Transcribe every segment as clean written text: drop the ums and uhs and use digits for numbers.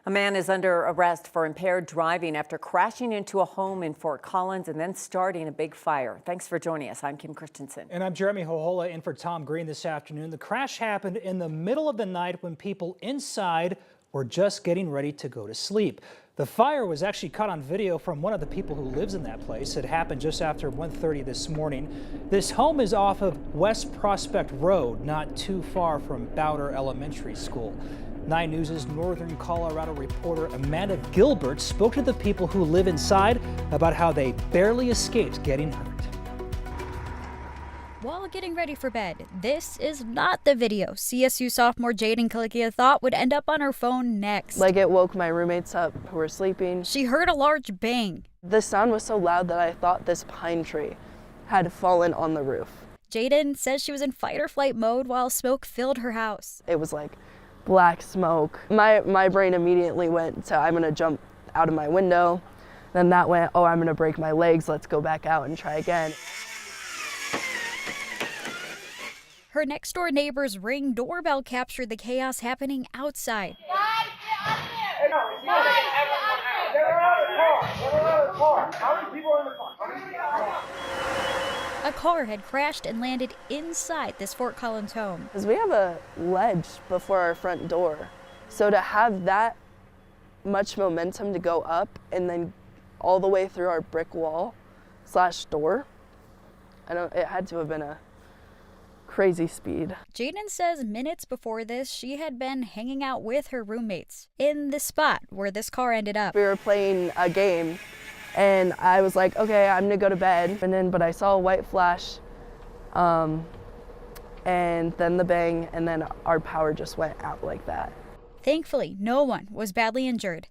A man is under arrest for impaired driving after crashing into a home in Fort Collins and then starting a big fire. Thanks for joining us. I'm Kim Christensen. And I'm Jeremy Hohola in for Tom Green this afternoon. The crash happened in the middle of the night when people inside were just getting ready to go to sleep. The fire was actually caught on video from one of the people who lives in that place. It happened just after 1:30 this morning. This home is off of West Prospect Road, not too far from Bowder Elementary School. 9 News' Northern Colorado reporter Amanda Gilbert spoke to the people who live inside about how they barely escaped getting hurt. While getting ready for bed, this is not the video CSU sophomore Jaden Kalikia thought would end up on her phone next. Like, it woke my roommates up who were sleeping. She heard a large bang. The sound was so loud that I thought this pine tree had fallen on the roof. Jaden says she was in fight or flight mode while smoke filled her house. It was like black smoke. My brain immediately went to, I'm gonna jump out of my window. Then that went, oh, I'm gonna break my legs, let's go back out and try again. Her next door neighbor's Ring doorbell captured the chaos happening outside. Guys, get up there! Guys, get out of the car! How many people are in the car? A car had crashed and landed inside this Fort Collins home. Because we have a ledge before our front door. So to have that much momentum to go up and then all the way through our brick wall / door, it had to have been a crazy speed. Jaden says minutes before this, she had been hanging out with her roommates in the spot where this car ended up. We were playing a game and I was like, okay, I'm gonna go to bed. But I saw a white flash and then the bang, and then our power just went out like that. Thankfully, no one was badly injured.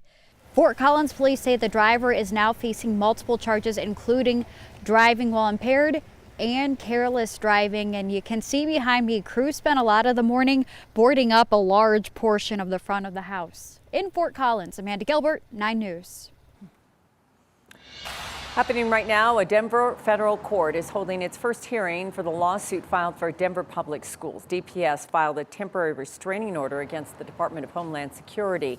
Fort Collins police say the driver is now facing multiple charges, including driving while impaired and careless driving. And you can see behind me, crews spent a lot of the morning boarding up a large portion of the front of the house. In Fort Collins, Amanda Gilbert, 9 News. Happening right now, a Denver federal court is holding its first hearing for the lawsuit filed for Denver Public Schools. DPS filed a temporary restraining order against the Department of Homeland Security.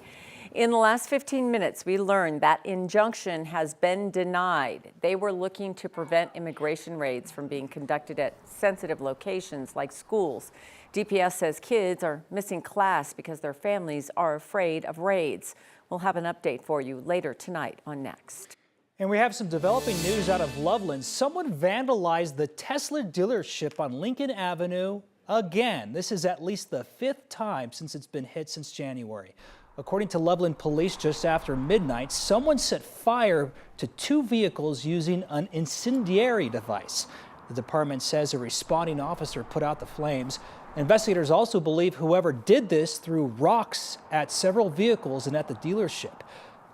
In the last 15 minutes, we learned that injunction has been denied. They were looking to prevent immigration raids from being conducted at sensitive locations like schools. DPS says kids are missing class because their families are afraid of raids. We'll have an update for you later tonight on Next. And we have some developing news out of Loveland. Someone vandalized the Tesla dealership on Lincoln Avenue again. This is at least the 5th time since it's been hit since January. According to Loveland police, just after midnight, someone set fire to 2 vehicles using an incendiary device. The department says a responding officer put out the flames. Investigators also believe whoever did this threw rocks at several vehicles and at the dealership.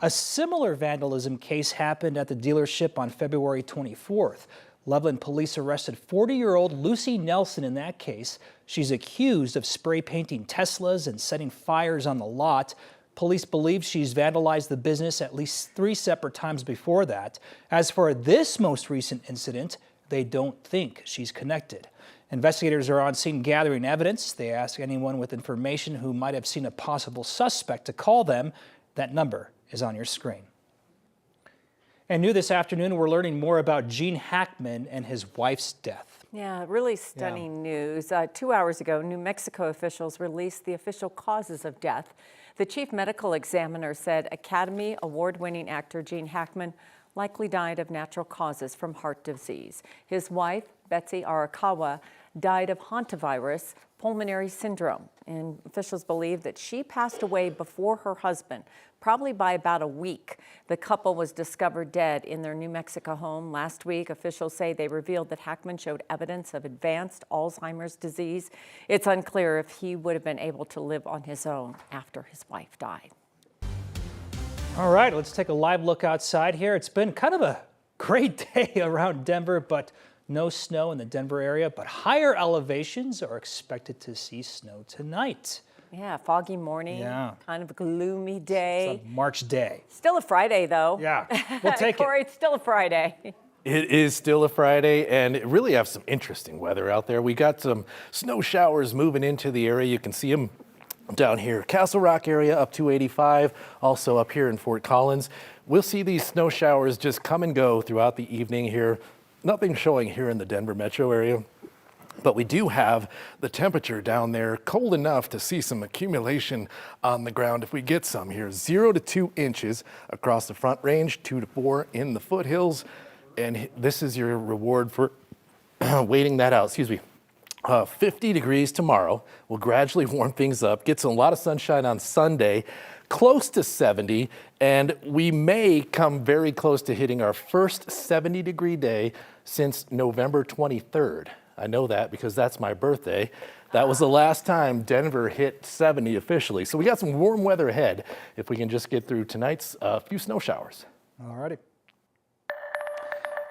A similar vandalism case happened at the dealership on February 24th. Loveland police arrested 40-year-old Lucy Nelson in that case. She's accused of spray painting Teslas and setting fires on the lot. Police believe she's vandalized the business at least 3 separate times before that. As for this most recent incident, they don't think she's connected. Investigators are on scene gathering evidence. They ask anyone with information who might have seen a possible suspect to call them. That number is on your screen. And new this afternoon, we're learning more about James Hackman and his wife's death. Yeah, really stunning news. 2 hours ago, New Mexico officials released the official causes of death. The chief medical examiner said Academy Award-winning actor James Hackman likely died of natural causes from heart disease. His wife, Betsy Arakawa, died of hantavirus pulmonary syndrome, and officials believe that she passed away before her husband, probably by about a week. The couple was discovered dead in their New Mexico home last week. Officials say they revealed that Hackman showed evidence of advanced Alzheimer's disease. It's unclear if he would have been able to live on his own after his wife died. All right, let's take a live look outside here. It's been kind of a great day around Denver, but no snow in the Denver area, but higher elevations are expected to see snow tonight. Yeah, foggy morning, kind of a gloomy day. It's a March day. Still a Friday, though. Yeah, we'll take Corey, it. it's still a Friday. It is still a Friday, and it really have some interesting weather out there. We got some snow showers moving into the area. You can see them down here, Castle Rock area up to 85, also up here in Fort Collins. We'll see these snow showers just come and go throughout the evening here. Nothing showing here in the Denver metro area. But we do have the temperature down there cold enough to see some accumulation on the ground if we get some here. 0 to 2 inches across the Front Range, 2 to 4 in the foothills. And this is your reward for waiting that out. 50 degrees tomorrow. We'll gradually warm things up. Get a lot of sunshine on Sunday. Close to 70, and we may come very close to hitting our first 70-degree day since November 23rd. I know that because that's my birthday. That was the last time Denver hit 70 officially. So we got some warm weather ahead if we can just get through tonight's few snow showers. All righty.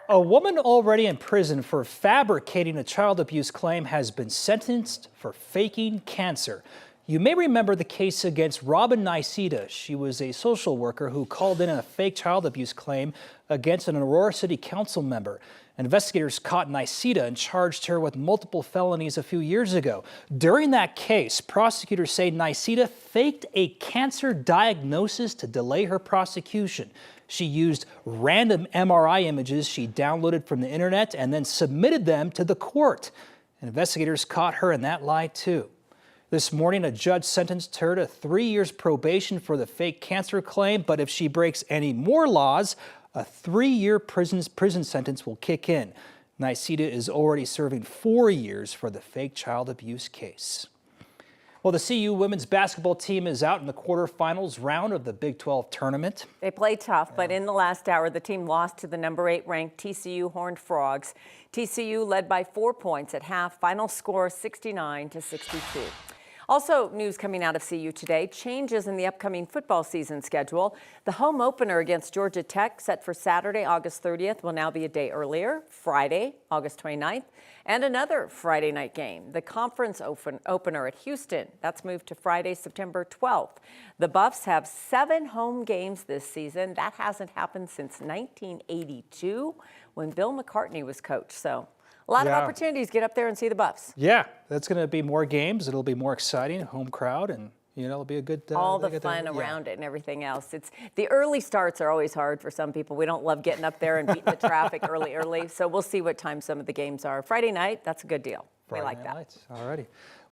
A woman already in prison for fabricating a child abuse claim has been sentenced for faking cancer. You may remember the case against Robin Niceta. She was a social worker who called in a fake child abuse claim against an Aurora City Council member. Investigators caught Niceta and charged her with multiple felonies a few years ago. During that case, prosecutors say Niceta faked a cancer diagnosis to delay her prosecution. She used random MRI images she downloaded from the internet and then submitted them to the court. Investigators caught her in that lie too. This morning, a judge sentenced her to 3 years probation for the fake cancer claim, but if she breaks any more laws, a 3-year prison sentence will kick in. Niceta is already serving 4 years for the fake child abuse case. Well, the CU women's basketball team is out in the quarterfinals round of the Big 12 tournament. They play tough, but in the last hour, the team lost to the number 8 ranked TCU Horned Frogs. TCU led by 4 points at half, final score 69-62. Also, news coming out of CU today, changes in the upcoming football season schedule. The home opener against Georgia Tech, set for Saturday, August 30th, will now be a day earlier, Friday, August 29th, and another Friday night game. The conference opener at Houston, that's moved to Friday, September 12th. The Buffs have 7 home games this season. That hasn't happened since 1982 when Bill McCartney was coach. So a lot of opportunities to get up there and see the Buffs. Yeah, that's going to be more games. It'll be more exciting, home crowd, and it'll be a good. All the fun around it and everything else. It's the early starts are always hard for some people. We don't love getting up there and beating the traffic early. So we'll see what time some of the games are. Friday night, that's a good deal. We like that. All righty.